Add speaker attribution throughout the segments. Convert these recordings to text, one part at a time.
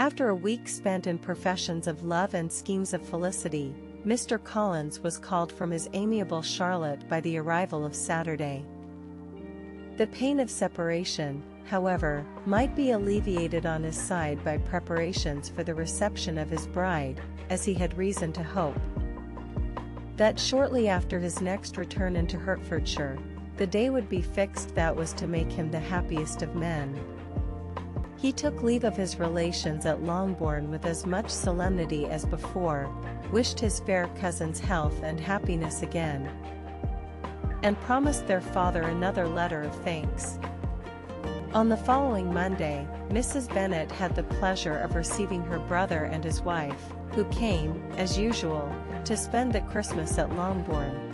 Speaker 1: After a week spent in professions of love and schemes of felicity, Mr. Collins was called from his amiable Charlotte by the arrival of Saturday. The pain of separation, however, might be alleviated on his side by preparations for the reception of his bride, as he had reason to hope that shortly after his next return into Hertfordshire, the day would be fixed that was to make him the happiest of men. He took leave of his relations at Longbourn with as much solemnity as before, wished his fair cousin's health and happiness again, and promised their father another letter of thanks. On the following Monday, Mrs. Bennet had the pleasure of receiving her brother and his wife, who came, as usual, to spend the Christmas at Longbourn.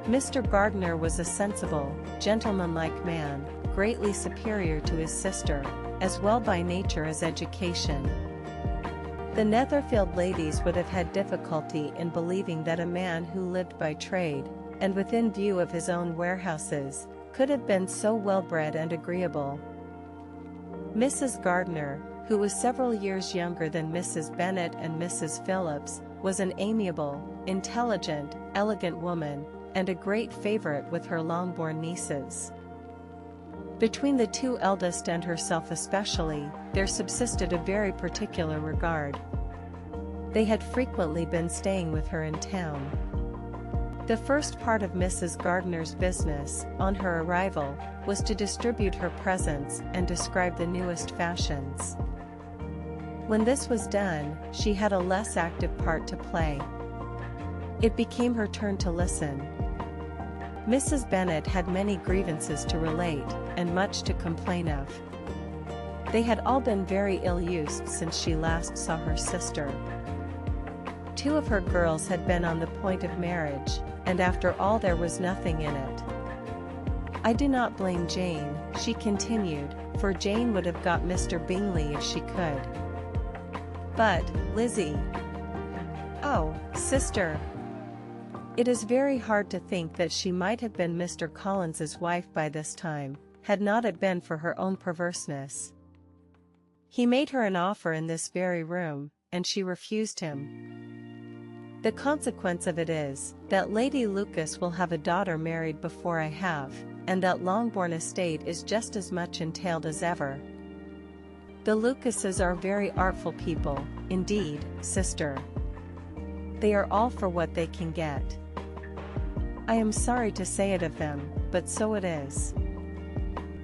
Speaker 1: Mr. Gardiner was a sensible, gentlemanlike man, greatly superior to his sister, as well by nature as education. The Netherfield ladies would have had difficulty in believing that a man who lived by trade, and within view of his own warehouses, could have been so well-bred and agreeable. Mrs. Gardiner, who was several years younger than Mrs. Bennet and Mrs. Phillips, was an amiable, intelligent, elegant woman, and a great favorite with her Longbourn nieces. Between the two eldest and herself especially, there subsisted a very particular regard. They had frequently been staying with her in town. The first part of Mrs. Gardiner's business, on her arrival, was to distribute her presents and describe the newest fashions. When this was done, she had a less active part to play. It became her turn to listen. Mrs. Bennet had many grievances to relate, and much to complain of. They had all been very ill-used since she last saw her sister. 2 of her girls had been on the point of marriage, and after all there was nothing in it. I do not blame Jane, she continued, for Jane would have got Mr. Bingley if she could. But, Lizzie. Oh, sister. It is very hard to think that she might have been Mr. Collins's wife by this time, had not it been for her own perverseness. He made her an offer in this very room, and she refused him. The consequence of it is, that Lady Lucas will have a daughter married before I have, and that Longbourn estate is just as much entailed as ever. The Lucases are very artful people, indeed, sister. They are all for what they can get. I am sorry to say it of them, but so it is.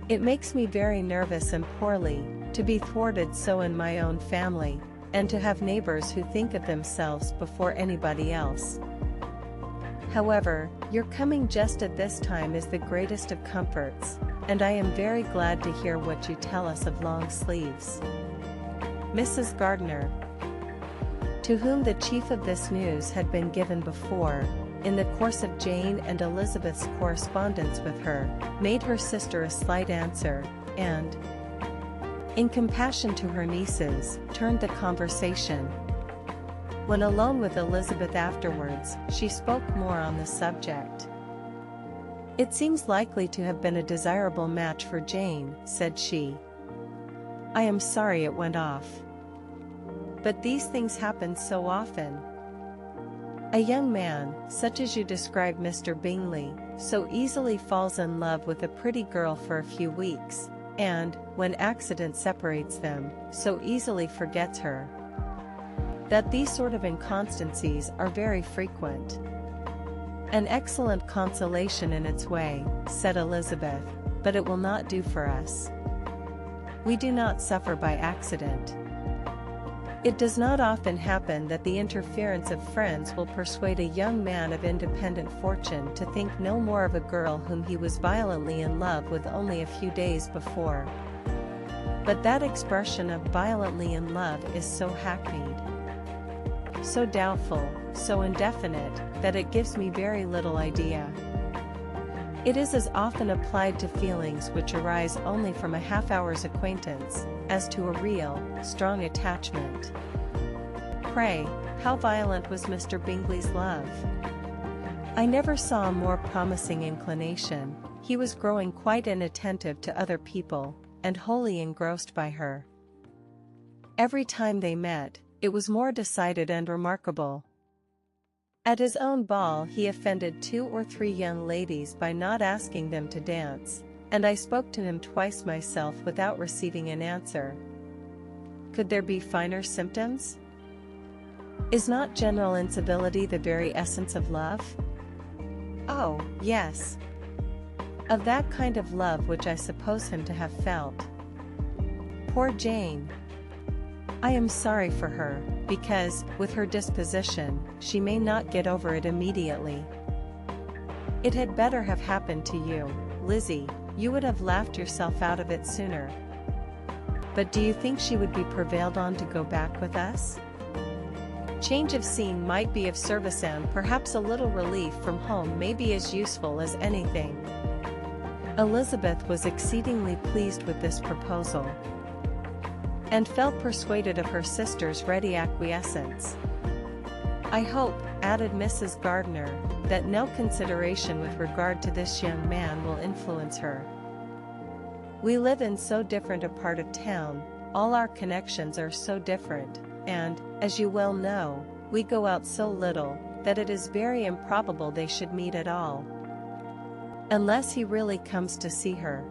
Speaker 1: It makes me very nervous and poorly, to be thwarted so in my own family, and to have neighbors who think of themselves before anybody else. However, your coming just at this time is the greatest of comforts, and I am very glad to hear what you tell us of long sleeves. Mrs. Gardiner, to whom the chief of this news had been given before, in the course of Jane and Elizabeth's correspondence with her, made her sister a slight answer, and, in compassion to her nieces, turned the conversation. When alone with Elizabeth afterwards, she spoke more on the subject. "It seems likely to have been a desirable match for Jane," said she. "I am sorry it went off. But these things happen so often. A young man, such as you describe Mr. Bingley, so easily falls in love with a pretty girl for a few weeks, and, when accident separates them, so easily forgets her. That these sort of inconstancies are very frequent." "An excellent consolation in its way," said Elizabeth, "but it will not do for us. We do not suffer by accident. It does not often happen that the interference of friends will persuade a young man of independent fortune to think no more of a girl whom he was violently in love with only a few days before. But that expression of violently in love is so hackneyed, so doubtful, so indefinite, that it gives me very little idea. It is as often applied to feelings which arise only from a half-hour's acquaintance, as to a real, strong attachment. Pray, how violent was Mr. Bingley's love?" "I never saw a more promising inclination. He was growing quite inattentive to other people, and wholly engrossed by her. Every time they met, it was more decided and remarkable. At his own ball he offended 2 or 3 young ladies by not asking them to dance, and I spoke to him twice myself without receiving an answer. Could there be finer symptoms? Is not general incivility the very essence of love? Oh, yes. Of that kind of love which I suppose him to have felt. Poor Jane! I am sorry for her, because, with her disposition, she may not get over it immediately. It had better have happened to you, Lizzie. You would have laughed yourself out of it sooner. But do you think she would be prevailed on to go back with us? Change of scene might be of service, and perhaps a little relief from home may be as useful as anything. Elizabeth was exceedingly pleased with this proposal, and felt persuaded of her sister's ready acquiescence. I hope, added Mrs. Gardiner, that no consideration with regard to this young man will influence her. We live in so different a part of town, all our connections are so different, and, as you well know, we go out so little, that it is very improbable they should meet at all. Unless he really comes to see her.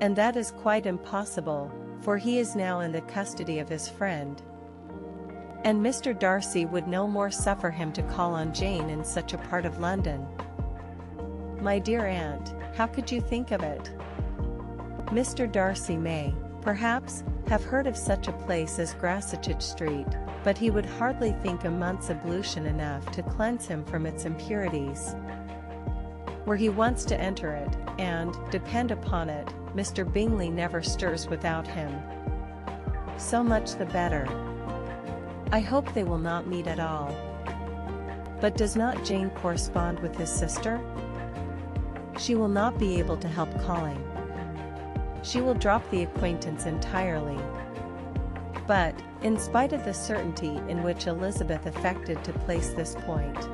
Speaker 1: And that is quite impossible, for he is now in the custody of his friend. And Mr. Darcy would no more suffer him to call on Jane in such a part of London. My dear aunt, how could you think of it? Mr. Darcy may, perhaps, have heard of such a place as Grassetchage Street, but he would hardly think a month's ablution enough to cleanse him from its impurities. Were he once to enter it, and, depend upon it, Mr. Bingley never stirs without him. So much the better. I hope they will not meet at all. But does not Jane correspond with his sister? She will not be able to help calling. She will drop the acquaintance entirely. But, in spite of the certainty in which Elizabeth affected to place this point,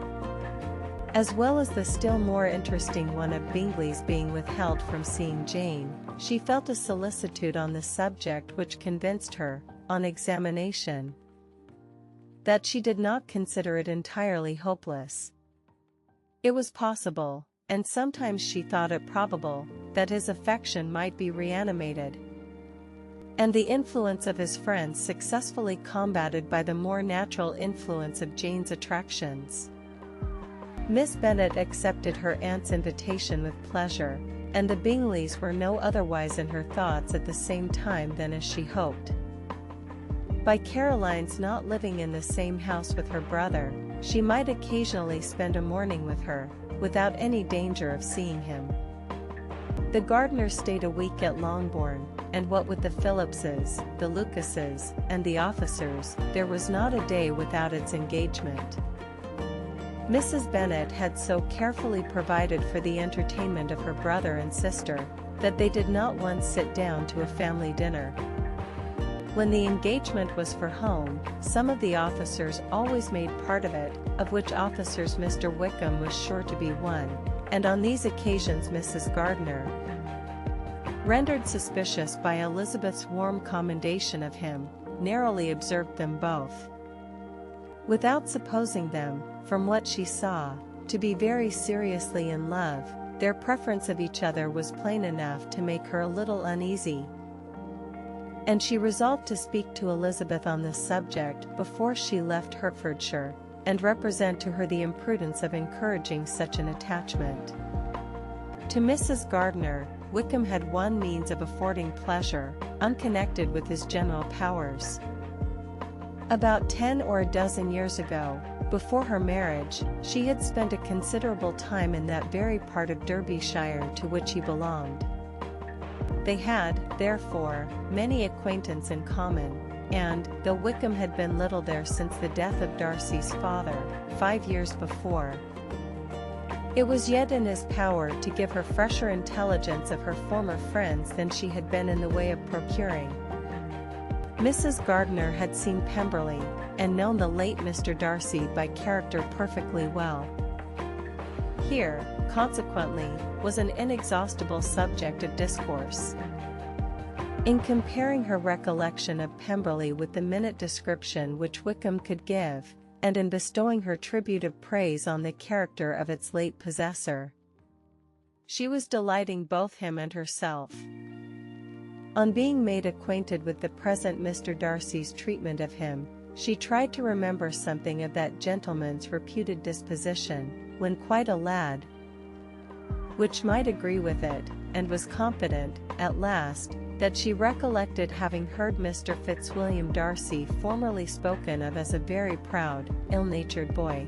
Speaker 1: as well as the still more interesting one of Bingley's being withheld from seeing Jane, she felt a solicitude on the subject which convinced her, on examination, that she did not consider it entirely hopeless. It was possible, and sometimes she thought it probable, that his affection might be reanimated, and the influence of his friends successfully combated by the more natural influence of Jane's attractions. Miss Bennet accepted her aunt's invitation with pleasure, and the Bingleys were no otherwise in her thoughts at the same time than as she hoped. By Caroline's not living in the same house with her brother, she might occasionally spend a morning with her, without any danger of seeing him. The Gardiners stayed a week at Longbourn, and what with the Phillipses, the Lucases, and the officers, there was not a day without its engagement. Mrs. Bennet had so carefully provided for the entertainment of her brother and sister, that they did not once sit down to a family dinner. When the engagement was for home, some of the officers always made part of it, of which officers Mr. Wickham was sure to be one, and on these occasions Mrs. Gardiner, rendered suspicious by Elizabeth's warm commendation of him, narrowly observed them both. Without supposing them, from what she saw, to be very seriously in love, their preference of each other was plain enough to make her a little uneasy, and she resolved to speak to Elizabeth on this subject before she left Hertfordshire, and represent to her the imprudence of encouraging such an attachment. To Mrs. Gardiner, Wickham had one means of affording pleasure, unconnected with his general powers. About 10 or a dozen years ago, before her marriage, she had spent a considerable time in that very part of Derbyshire to which he belonged. They had, therefore, many acquaintance in common, and, though Wickham had been little there since the death of Darcy's father, 5 years before, it was yet in his power to give her fresher intelligence of her former friends than she had been in the way of procuring. Mrs. Gardiner had seen Pemberley, and known the late Mr. Darcy by character perfectly well. Here, consequently, was an inexhaustible subject of discourse. In comparing her recollection of Pemberley with the minute description which Wickham could give, and in bestowing her tribute of praise on the character of its late possessor, she was delighting both him and herself. On being made acquainted with the present Mr. Darcy's treatment of him, she tried to remember something of that gentleman's reputed disposition, when quite a lad, which might agree with it, and was confident, at last, that she recollected having heard Mr. Fitzwilliam Darcy formerly spoken of as a very proud, ill-natured boy.